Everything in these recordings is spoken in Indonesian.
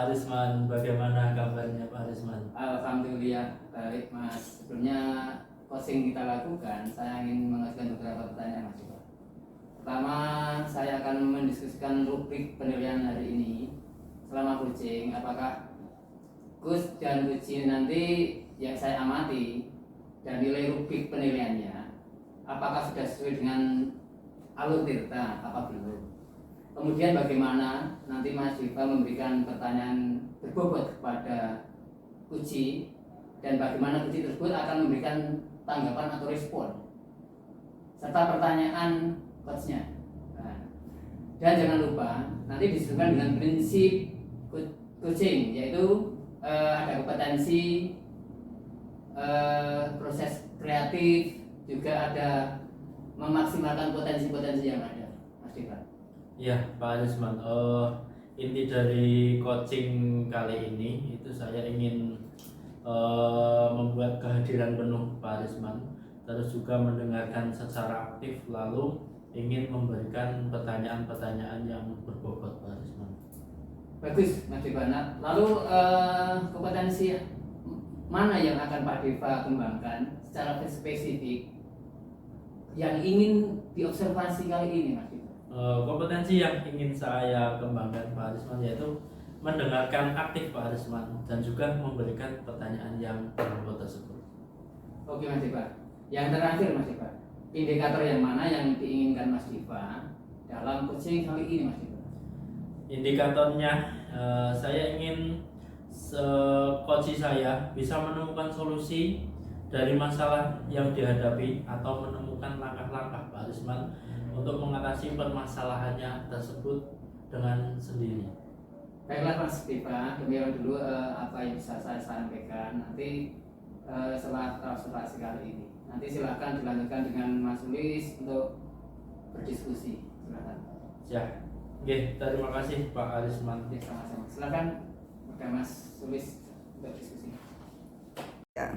Arisman, bagaimana kabarnya Pak Arisman? Alhamdulillah baik Mas. Sebelumnya coaching kita lakukan, saya ingin mengajukan beberapa pertanyaan Mas. Pertama, saya akan mendiskusikan rubrik penilaian hari ini. Selama coaching, apakah Gus dan uji nanti yang saya amati dan nilai rubrik penilaiannya, apakah sudah sesuai dengan alur tirta apa belum? Kemudian bagaimana nanti Mas Diva memberikan pertanyaan berbobot kepada uji dan bagaimana uji tersebut akan memberikan tanggapan atau respon serta pertanyaan coachnya. Dan jangan lupa nanti disesuaikan dengan prinsip coaching, yaitu ada kompetensi, proses kreatif, juga ada memaksimalkan potensi-potensi yang ada, Mas Diva. Ya, Pak Arisman, inti dari coaching kali ini itu saya ingin membuat kehadiran penuh Pak Arisman, terus juga mendengarkan secara aktif, lalu ingin memberikan pertanyaan-pertanyaan yang berbobot Pak Arisman. Bagus, Mas Diva. Lalu kompetensi mana yang akan Pak Diva kembangkan secara spesifik yang ingin diobservasi kali ini, Mas Diva? Kompetensi yang ingin saya kembangkan Pak Arisman yaitu mendengarkan aktif Pak Arisman dan juga memberikan pertanyaan yang berbobot tersebut. Oke Mas Diva. Yang terakhir Mas Diva, indikator yang mana yang diinginkan Mas Diva dalam coaching kali ini Mas Diva? Indikatornya saya ingin coach saya bisa menemukan solusi dari masalah yang dihadapi atau menemukan langkah-langkah Pak Arisman untuk mengatasi permasalahannya tersebut dengan sendiri. Baiklah Mas Diva, demikian dulu apa yang bisa saya sampaikan. Nanti setelah observasi kali ini, nanti silakan dilanjutkan dengan Mas Sulis untuk berdiskusi. Silakan. Ya, oke, terima kasih Pak Arisman. Oke, sama-sama. Silakan kepada Mas Sulis untuk diskusi. Ya.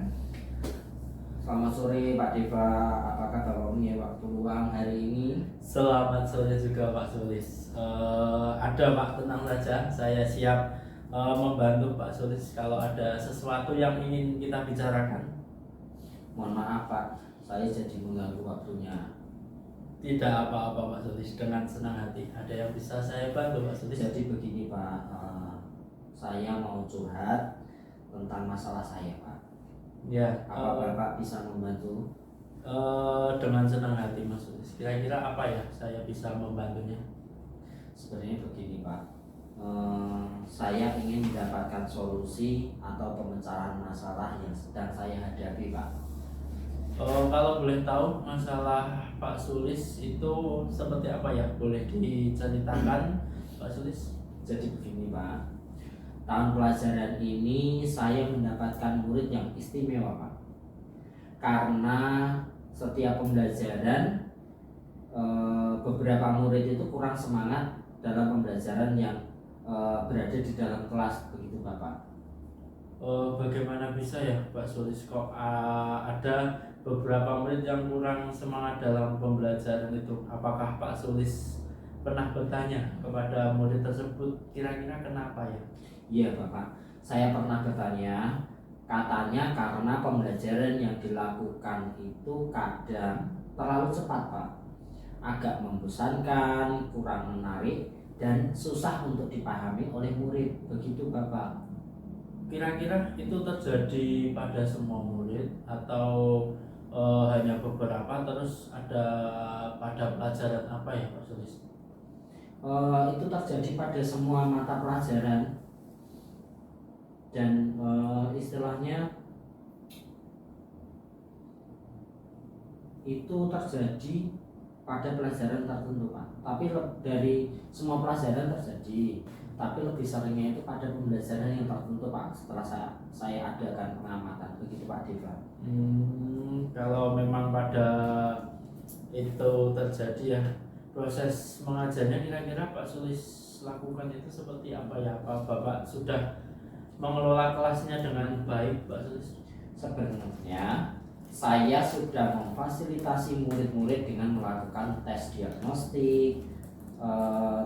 Selamat sore Pak Diva, apakah Bapak punya waktu luang hari ini? Selamat sore juga Pak Sulis. Ada Pak, tenang saja, saya siap membantu Pak Sulis kalau ada sesuatu yang ingin kita bicarakan. Mohon maaf Pak, saya jadi mengganggu waktunya. Tidak apa-apa Pak Sulis, dengan senang hati. Ada yang bisa saya bantu Pak Sulis? Jadi begini Pak, saya mau curhat tentang masalah saya Pak. Ya, Apa Bapak bisa membantu? dengan senang hati Mas Sulis. Kira-kira apa ya saya bisa membantunya? Sebenarnya begini Pak, saya ingin mendapatkan solusi atau pemecahan masalah yang sedang saya hadapi Pak. Kalau boleh tahu masalah Pak Sulis itu seperti apa ya? Boleh diceritakan Pak Sulis? Jadi begini Pak, tahun pelajaran ini saya mendapatkan murid yang istimewa Pak. Karena setiap pembelajaran beberapa murid itu kurang semangat dalam pembelajaran yang berada di dalam kelas, begitu Bapak. Bagaimana bisa ya Pak Sulis kok ada beberapa murid yang kurang semangat dalam pembelajaran itu? Apakah Pak Sulis pernah bertanya kepada murid tersebut kira-kira kenapa ya? Iya Bapak, saya pernah bertanya, katanya karena pembelajaran yang dilakukan itu kadang terlalu cepat Pak, agak membosankan, kurang menarik, dan susah untuk dipahami oleh murid, begitu Bapak. Kira-kira itu terjadi pada semua murid atau hanya beberapa, terus ada pada pelajaran apa ya Pak Sulis? Itu terjadi pada semua mata pelajaran. Dan istilahnya itu terjadi pada pelajaran tertentu Pak, tapi dari semua pelajaran terjadi, tapi lebih seringnya itu pada pembelajaran yang tertentu Pak, setelah saya adakan pengamatan, begitu Pak Diva. Kalau memang pada itu terjadi ya, proses mengajarnya kira-kira Pak Sulis lakukan itu seperti apa ya? Apa Bapak sudah mengelola kelasnya dengan baik Pak Sulis? Sebenarnya saya sudah memfasilitasi murid-murid dengan melakukan tes diagnostik,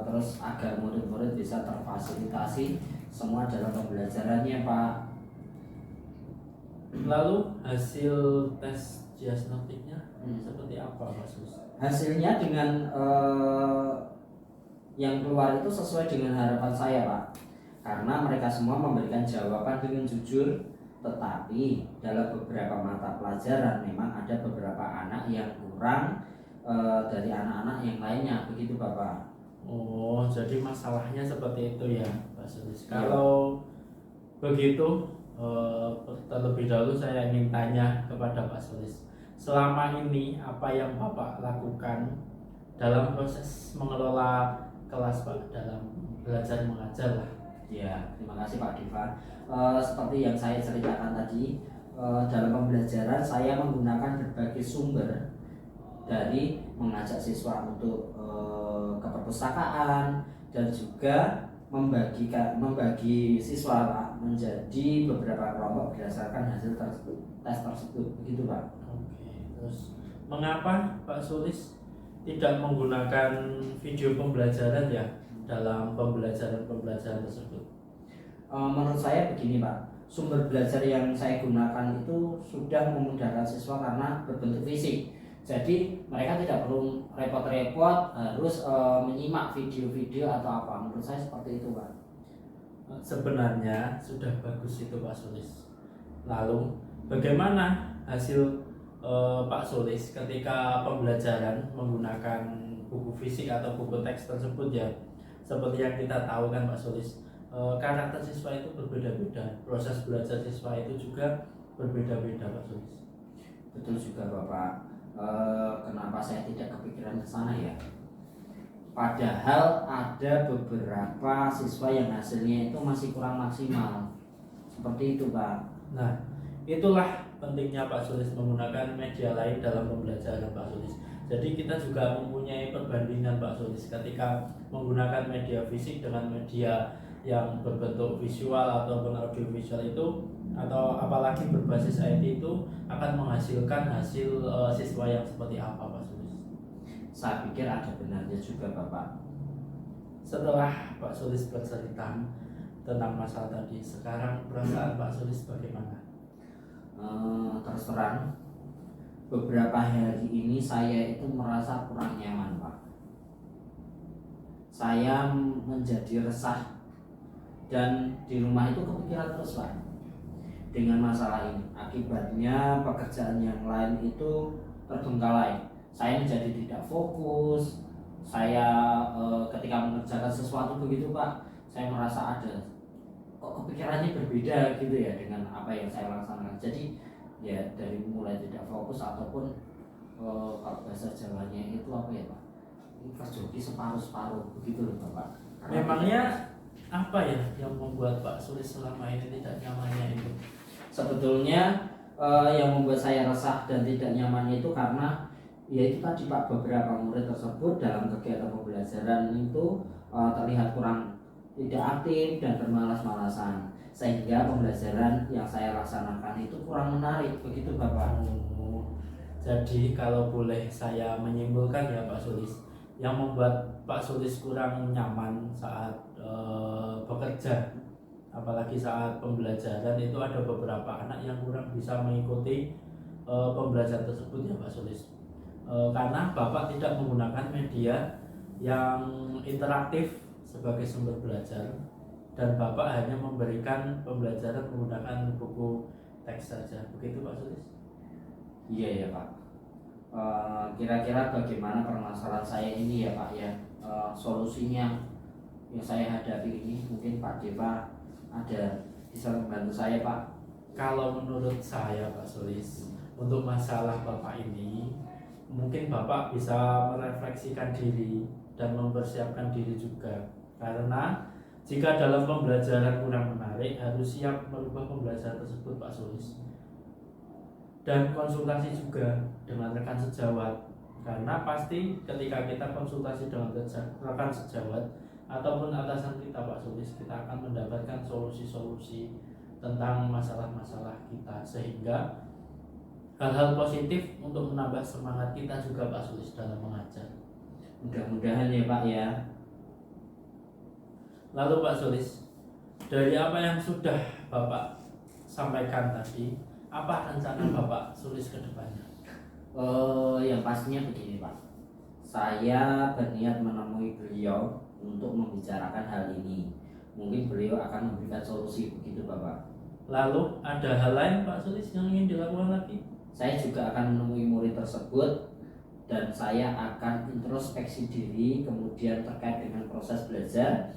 terus agar murid-murid bisa terfasilitasi semua dalam pembelajarannya Pak. Lalu hasil tes diagnostiknya seperti apa Pak Sulis? Hasilnya dengan yang keluar itu sesuai dengan harapan saya Pak, karena mereka semua memberikan jawaban dengan jujur, tetapi dalam beberapa mata pelajaran memang ada beberapa anak yang kurang dari anak-anak yang lainnya, begitu Bapak. Oh, jadi masalahnya seperti itu ya Pak Sulis. Kalau begitu, terlebih dahulu saya ingin tanya kepada Pak Sulis, selama ini apa yang Bapak lakukan dalam proses mengelola kelas Pak, dalam belajar mengajar lah? Ya, terima kasih Pak Diva. Seperti yang saya ceritakan tadi, dalam pembelajaran saya menggunakan berbagai sumber, dari mengajak siswa untuk ke perpustakaan dan juga membagi siswa Pak menjadi beberapa kelompok berdasarkan hasil tes tersebut, begitu Pak. Oke, terus mengapa Pak Sulis tidak menggunakan video pembelajaran ya dalam pembelajaran tersebut? Menurut saya begini Pak, sumber belajar yang saya gunakan itu sudah memudahkan siswa karena berbentuk fisik. Jadi mereka tidak perlu repot-repot harus menyimak video-video atau apa. Menurut saya seperti itu Pak. Sebenarnya sudah bagus itu Pak Sulis. Lalu bagaimana hasil Pak Sulis ketika pembelajaran menggunakan buku fisik atau buku teks tersebut ya? Seperti yang kita tahu kan Pak Sulis, karakter siswa itu berbeda-beda, proses belajar siswa itu juga berbeda-beda Pak Sulis. Betul juga Bapak. Kenapa saya tidak kepikiran ke sana ya? Padahal ada beberapa siswa yang hasilnya itu masih kurang maksimal. Seperti itu Pak. Nah, itulah pentingnya Pak Sulis menggunakan media lain dalam pembelajaran Pak Sulis. Jadi kita juga mempunyai perbandingan Pak Sulis ketika menggunakan media fisik dengan media yang berbentuk visual ataupun audiovisual itu, atau apalagi berbasis IT itu akan menghasilkan hasil siswa yang seperti apa Pak Sulis? Saya pikir ada benarnya juga Bapak. Setelah Pak Sulis bercerita tentang masalah tadi, sekarang perasaan Pak Sulis bagaimana? Terus terang, beberapa hari ini saya itu merasa kurang nyaman Pak. Saya menjadi resah dan di rumah itu kepikiran terus Pak dengan masalah ini. Akibatnya pekerjaan yang lain itu terbengkalai. Saya menjadi tidak fokus. Saya ketika mengerjakan sesuatu begitu Pak, saya merasa ada kok kepikirannya berbeda gitu ya dengan apa yang saya laksanakan. Jadi ya dari mulai tidak fokus ataupun kalau bahasa Jawanya itu apa ya Pak? Terjoki separuh-separuh begitu loh Bapak. Memangnya apa ya yang membuat Pak Sulis selama ini tidak nyamannya itu? Sebetulnya yang membuat saya resah dan tidak nyaman itu karena yaitu tadi Pak, beberapa murid tersebut dalam kegiatan pembelajaran itu terlihat kurang tidak aktif dan bermalas-malasan, sehingga pembelajaran yang saya laksanakan itu kurang menarik, begitu Bapak. Jadi kalau boleh saya menyimpulkan ya Pak Sulis, yang membuat Pak Sulis kurang nyaman saat bekerja, apalagi saat pembelajaran, itu ada beberapa anak yang kurang bisa mengikuti pembelajaran tersebut ya Pak Sulis. Karena Bapak tidak menggunakan media yang interaktif sebagai sumber belajar, dan Bapak hanya memberikan pembelajaran menggunakan buku teks saja, begitu Pak Sulis? Iya ya Pak. Kira-kira bagaimana permasalahan saya ini ya Pak ya, solusinya yang saya hadapi ini, mungkin Pak Deva ada bisa membantu saya Pak. Kalau menurut saya Pak Sulis, untuk masalah Bapak ini mungkin Bapak bisa merefleksikan diri dan mempersiapkan diri juga, karena jika dalam pembelajaran kurang menarik, harus siap merubah pembelajaran tersebut Pak Sulis, dan konsultasi juga dengan rekan sejawat, karena pasti ketika kita konsultasi dengan rekan sejawat ataupun atasan kita Pak Sulis, kita akan mendapatkan solusi-solusi tentang masalah-masalah kita, sehingga hal-hal positif untuk menambah semangat kita juga Pak Sulis dalam mengajar. Mudah-mudahan ya Pak ya. Lalu Pak Sulis, dari apa yang sudah Bapak sampaikan tadi, apa rencana Bapak Sulis ke depannya? Yang pastinya begini Pak, saya berniat menemui beliau untuk membicarakan hal ini. Mungkin beliau akan memberikan solusi, begitu Bapak. Lalu ada hal lain Pak Sulis yang ingin dilakukan lagi? Saya juga akan menemui murid tersebut dan saya akan introspeksi diri, kemudian terkait dengan proses belajar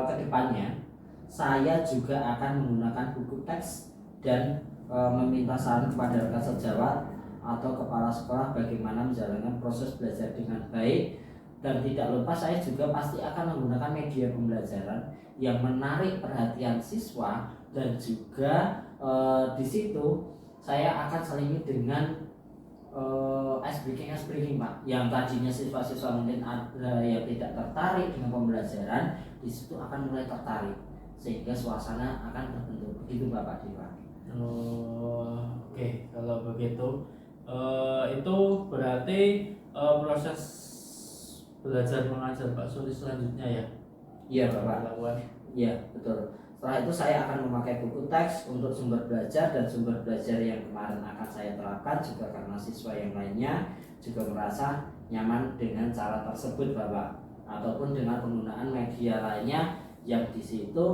ke depannya. Saya juga akan menggunakan buku teks dan meminta saran kepada rekan sejawat atau kepala sekolah bagaimana menjalankan proses belajar dengan baik. Dan tidak lupa saya juga pasti akan menggunakan media pembelajaran yang menarik perhatian siswa, dan juga di situ saya akan selingi dengan ice breaking Pak, yang tadinya siswa-siswa mungkin ada yang tidak tertarik dengan pembelajaran, di situ akan mulai tertarik sehingga suasana akan terbentuk, begitu Bapak Dewa. Oke, kalau begitu itu berarti proses belajar mengajar Pak Sulis selanjutnya ya? Iya Bapak. Iya betul. Setelah itu saya akan memakai buku teks untuk sumber belajar, dan sumber belajar yang kemarin akan saya terapkan juga karena siswa yang lainnya juga merasa nyaman dengan cara tersebut Bapak, ataupun dengan penggunaan media lainnya yang di situ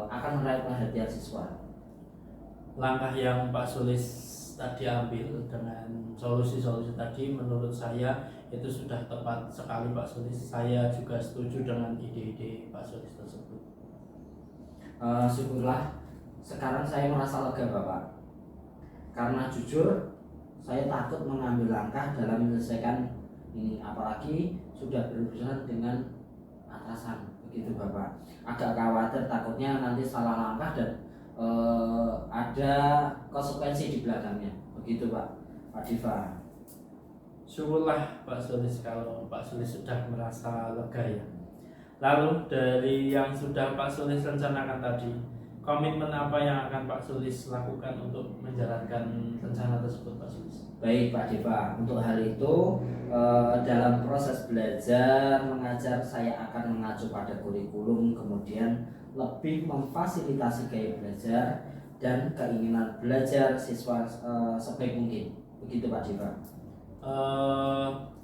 akan menarik perhatian siswa. Langkah yang Pak Sulis tadi ambil dengan solusi-solusi tadi menurut saya itu sudah tepat sekali Pak Sulis. Saya juga setuju dengan ide-ide Pak Sulis tersebut. Syukurlah sekarang saya merasa lega Bapak, karena jujur saya takut mengambil langkah dalam menyelesaikan ini, apalagi sudah berurusan dengan atasan, begitu Bapak. Agak khawatir takutnya nanti salah langkah dan ada konsekuensi di belakangnya, begitu Pak Diva. Syukurlah Pak Sulis kalau Pak Sulis sudah merasa lega ya. Lalu dari yang sudah Pak Sulis rencanakan tadi, komitmen apa yang akan Pak Sulis lakukan untuk menjalankan rencana tersebut Pak Sulis? Baik Pak Diva, untuk hal itu dalam proses belajar mengajar saya akan mengacu pada kurikulum, kemudian lebih memfasilitasi gaya belajar dan keinginan belajar siswa sebaik mungkin, begitu Pak Diva.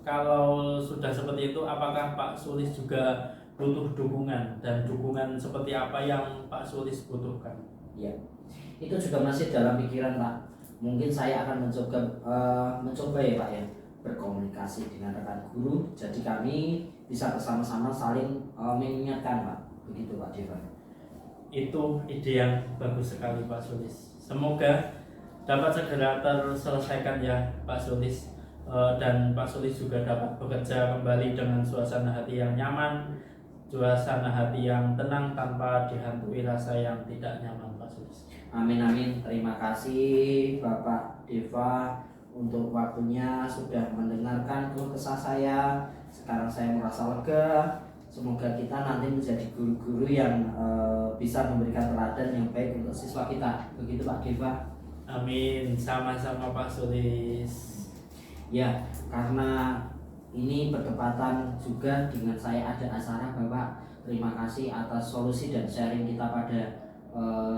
Kalau sudah seperti itu, apakah Pak Sulis juga butuh dukungan, dan dukungan seperti apa yang Pak Sulis butuhkan? Ya, itu juga masih dalam pikiran Pak. Mungkin saya akan mencoba ya Pak ya, berkomunikasi dengan rekan guru, jadi kami bisa bersama-sama saling mengingatkan Pak, begitu Pak Dewa. Itu ide yang bagus sekali Pak Sulis. Semoga dapat segera terselesaikan ya Pak Sulis, dan Pak Sulis juga dapat bekerja kembali dengan suasana hati yang nyaman, suasana hati yang tenang tanpa dihantui rasa yang tidak nyaman Pak Sulis. Amin amin. Terima kasih Bapak Deva untuk waktunya sudah mendengarkan keluh kesah saya. Sekarang saya merasa lega. Semoga kita nanti menjadi guru-guru yang bisa memberikan teladan yang baik untuk siswa kita. Begitu Pak Deva. Amin. Sama-sama Pak Sulis. Ya, karena ini bertepatan juga dengan saya ada acara Bapak. Terima kasih atas solusi dan sharing kita pada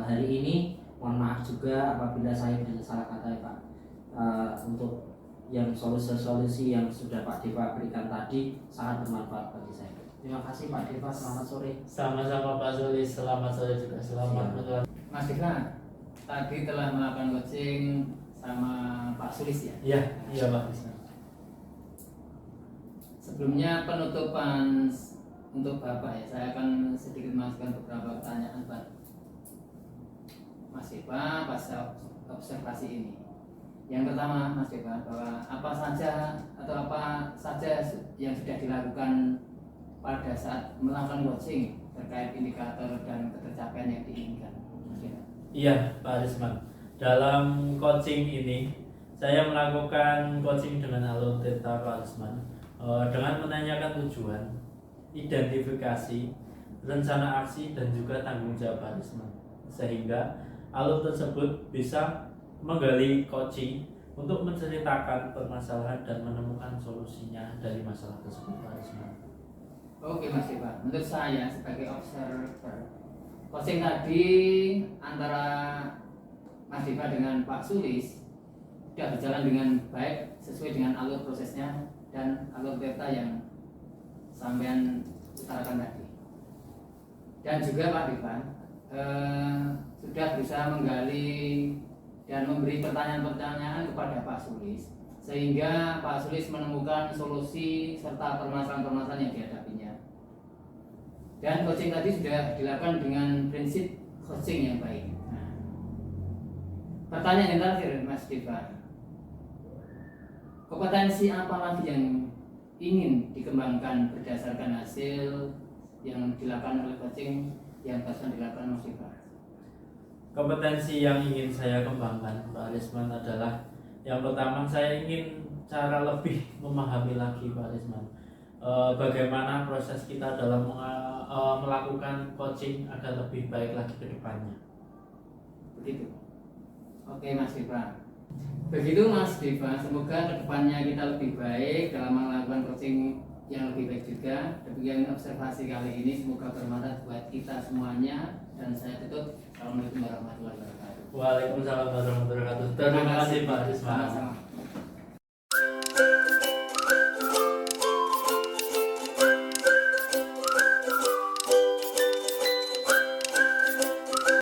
hari ini. Mohon maaf juga apabila saya banyak salah kata ya Pak. Untuk yang solusi-solusi yang sudah Pak Deva berikan tadi sangat bermanfaat bagi saya. Terima kasih Pak Deva, selamat sore. Sama-sama Pak Sulis, selamat sore juga. Selamat menular. Mas Dika tadi telah melakukan coaching sama Pak Sulis ya? Iya Pak Sulis. Sebelumnya penutupan untuk Bapak ya, saya akan sedikit masukkan beberapa pertanyaan Pak Mas Deva pasca observasi ini. Yang pertama Mas Deva, bahwa apa saja yang sudah dilakukan pada saat melakukan coaching terkait indikator dan ketercapaian yang diinginkan, Mas Deva? Iya Pak Arisman, dalam coaching ini saya melakukan coaching dengan alur theta Pak Arisman, dengan menanyakan tujuan, identifikasi, rencana aksi, dan juga tanggung jawab Pak Arisman, sehingga alur tersebut bisa menggali coaching untuk menceritakan permasalahan dan menemukan solusinya dari masalah tersebut Pak Arisman. Oke Mas Deva, menurut saya sebagai observer coaching tadi antara Mas Diva dengan Pak Sulis sudah berjalan dengan baik sesuai dengan alur prosesnya dan alur peta yang sampean utarakan tadi. Dan juga Pak Diva sudah berusaha menggali dan memberi pertanyaan-pertanyaan kepada Pak Sulis sehingga Pak Sulis menemukan solusi serta permasalahan-permasalahan yang dihadapinya. Dan coaching tadi sudah dilakukan dengan prinsip coaching yang baik. Nah, pertanyaan yang terakhir Mas Diva, kompetensi apa lagi yang ingin dikembangkan berdasarkan hasil yang dilakukan oleh coaching yang barusan dilakukan Mas Diva? Kompetensi yang ingin saya kembangkan Pak Arisman adalah yang pertama, saya ingin cara lebih memahami lagi Pak Arisman bagaimana proses kita dalam melakukan coaching agar lebih baik lagi ke depannya. Begitu. Oke Mas Diva. Begitu Mas Diva, semoga kedepannya kita lebih baik dalam melakukan coaching yang lebih baik juga. Demikian observasi kali ini, semoga bermanfaat buat kita semuanya. Dan saya tutup. Assalamualaikum warahmatullahi wabarakatuh. Waalaikumsalam warahmatullahi wabarakatuh. Terima kasih Pak Arisman. Sama-sama.